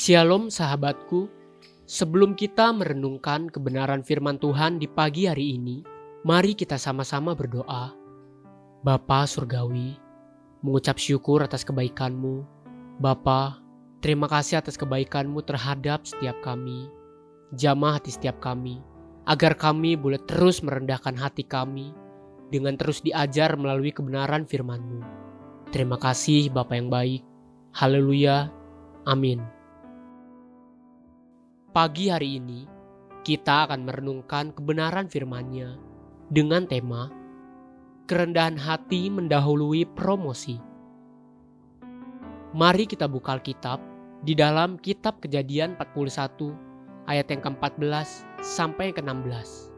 Shalom sahabatku, sebelum kita merenungkan kebenaran firman Tuhan di pagi hari ini, mari kita sama-sama berdoa. Bapa Surgawi, mengucap syukur atas kebaikan-Mu. Bapa, terima kasih atas kebaikan-Mu terhadap setiap kami. Jamah hati setiap kami, agar kami boleh terus merendahkan hati kami dengan terus diajar melalui kebenaran firman-Mu. Terima kasih Bapa yang baik. Haleluya. Amin. Pagi hari ini, kita akan merenungkan kebenaran firman-Nya dengan tema kerendahan hati mendahului promosi. Mari kita buka Alkitab di dalam kitab Kejadian 41 ayat yang ke-14 sampai yang ke-16.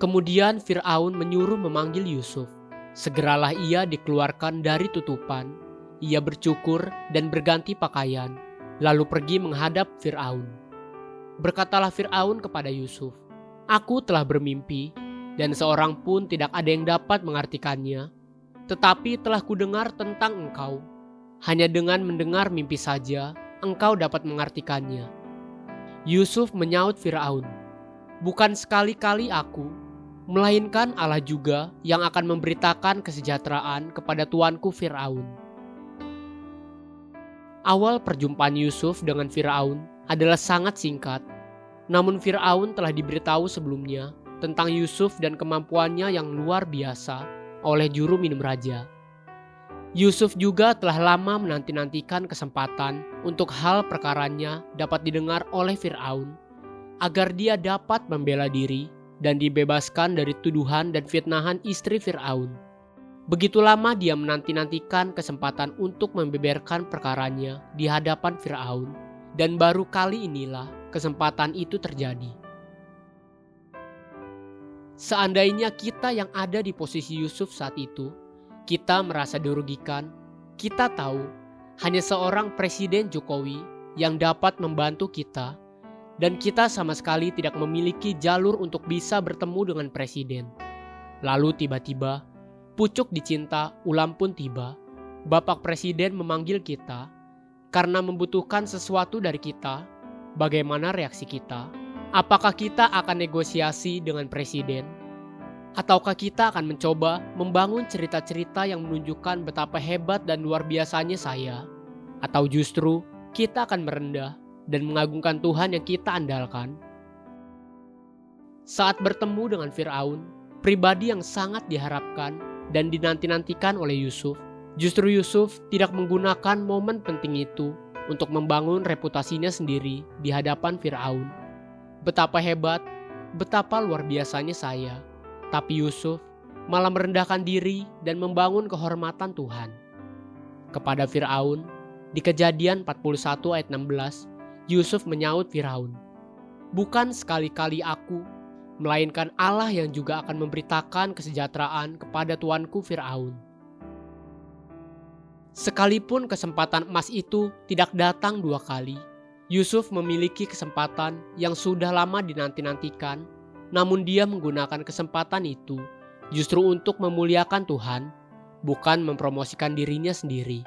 Kemudian Fir'aun menyuruh memanggil Yusuf. Segeralah ia dikeluarkan dari tutupan. Ia bercukur dan berganti pakaian, lalu pergi menghadap Fir'aun. Berkatalah Fir'aun kepada Yusuf, "Aku telah bermimpi, dan seorang pun tidak ada yang dapat mengartikannya. Tetapi telah kudengar tentang engkau. Hanya dengan mendengar mimpi saja, engkau dapat mengartikannya." Yusuf menyaut Fir'aun, "Bukan sekali-kali aku, melainkan Allah juga yang akan memberitakan kesejahteraan kepada tuanku Fir'aun." Awal perjumpaan Yusuf dengan Fir'aun adalah sangat singkat, namun Fir'aun telah diberitahu sebelumnya tentang Yusuf dan kemampuannya yang luar biasa oleh juru minum raja. Yusuf juga telah lama menanti-nantikan kesempatan untuk hal perkaranya dapat didengar oleh Fir'aun, agar dia dapat membela diri dan dibebaskan dari tuduhan dan fitnahan istri Fir'aun. Begitu lama dia menanti-nantikan kesempatan untuk membeberkan perkaranya di hadapan Fir'aun, dan baru kali inilah kesempatan itu terjadi. Seandainya kita yang ada di posisi Yusuf saat itu, kita merasa dirugikan. Kita tahu hanya seorang Presiden Jokowi yang dapat membantu kita, dan kita sama sekali tidak memiliki jalur untuk bisa bertemu dengan Presiden. Lalu tiba-tiba, pucuk dicinta ulam pun tiba. Bapak Presiden memanggil kita karena membutuhkan sesuatu dari kita. Bagaimana reaksi kita? Apakah kita akan negosiasi dengan Presiden? Ataukah kita akan mencoba membangun cerita-cerita yang menunjukkan betapa hebat dan luar biasanya saya? Atau justru kita akan merendah dan mengagungkan Tuhan yang kita andalkan? Saat bertemu dengan Fir'aun, pribadi yang sangat diharapkan dan dinanti-nantikan oleh Yusuf, justru Yusuf tidak menggunakan momen penting itu untuk membangun reputasinya sendiri di hadapan Fir'aun. Betapa hebat, betapa luar biasanya saya. Tapi Yusuf malah merendahkan diri dan membangun kehormatan Tuhan. Kepada Fir'aun, di Kejadian 41 ayat 16, Yusuf menyaut Fir'aun, "Bukan sekali-kali aku, melainkan Allah yang juga akan memberitakan kesejahteraan kepada tuanku Fir'aun." Sekalipun kesempatan emas itu tidak datang dua kali, Yusuf memiliki kesempatan yang sudah lama dinanti-nantikan, namun dia menggunakan kesempatan itu justru untuk memuliakan Tuhan, bukan mempromosikan dirinya sendiri.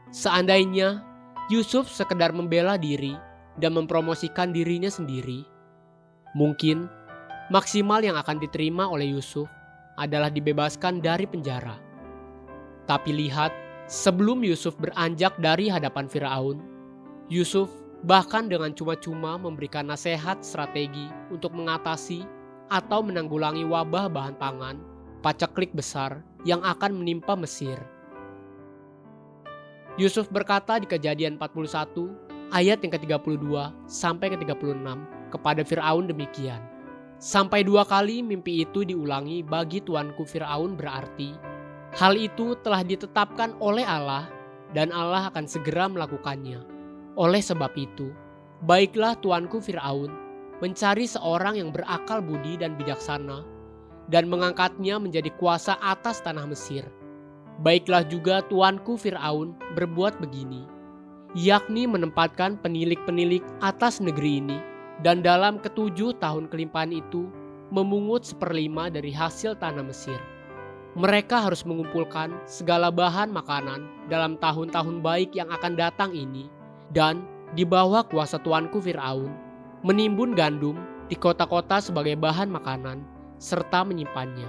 Seandainya Yusuf sekedar membela diri dan mempromosikan dirinya sendiri, mungkin maksimal yang akan diterima oleh Yusuf adalah dibebaskan dari penjara. Tapi lihat, sebelum Yusuf beranjak dari hadapan Fir'aun, Yusuf bahkan dengan cuma-cuma memberikan nasihat strategi untuk mengatasi atau menanggulangi wabah bahan pangan, paceklik besar yang akan menimpa Mesir. Yusuf berkata di Kejadian 41 ayat yang ke-32 sampai ke-36 kepada Fir'aun demikian, "Sampai dua kali mimpi itu diulangi bagi tuanku Fir'aun berarti hal itu telah ditetapkan oleh Allah dan Allah akan segera melakukannya. Oleh sebab itu, baiklah tuanku Fir'aun mencari seorang yang berakal budi dan bijaksana dan mengangkatnya menjadi kuasa atas tanah Mesir. Baiklah juga tuanku Fir'aun berbuat begini, yakni menempatkan penilik-penilik atas negeri ini, dan dalam ke-7 tahun kelimpahan itu memungut 1/5 dari hasil tanah Mesir. Mereka harus mengumpulkan segala bahan makanan dalam tahun-tahun baik yang akan datang ini, dan di bawah kuasa tuanku Firaun, menimbun gandum di kota-kota sebagai bahan makanan, serta menyimpannya.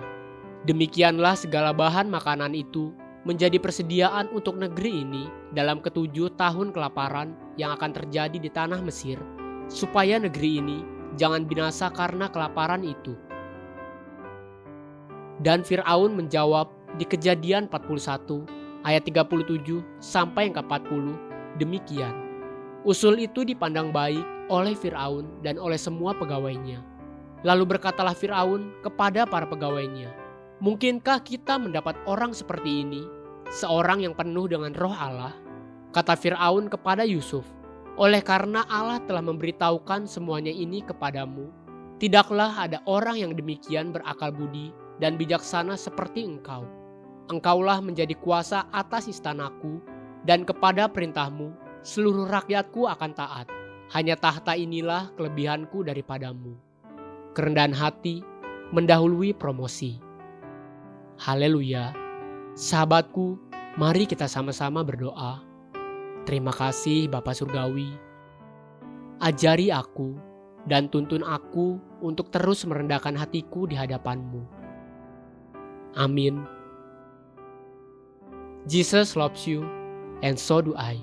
Demikianlah segala bahan makanan itu menjadi persediaan untuk negeri ini dalam ke-7 tahun kelaparan yang akan terjadi di tanah Mesir, supaya negeri ini jangan binasa karena kelaparan itu. Dan Firaun menjawab di Kejadian 41 ayat 37 sampai yang ke-40 demikian. Usul itu dipandang baik oleh Firaun dan oleh semua pegawainya. Lalu berkatalah Firaun kepada para pegawainya, "Mungkinkah kita mendapat orang seperti ini, seorang yang penuh dengan roh Allah?" Kata Firaun kepada Yusuf, "Oleh karena Allah telah memberitahukan semuanya ini kepadamu, tidaklah ada orang yang demikian berakal budi dan bijaksana seperti engkau. Engkaulah menjadi kuasa atas istanaku, dan kepada perintahmu seluruh rakyatku akan taat. Hanya tahta inilah kelebihanku daripadamu." Kerendahan hati mendahului promosi. Haleluya. Sahabatku, mari kita sama-sama berdoa. Terima kasih Bapa Surgawi. Ajari aku dan tuntun aku untuk terus merendahkan hatiku di hadapan-Mu. Amin. Jesus loves you, and so do I.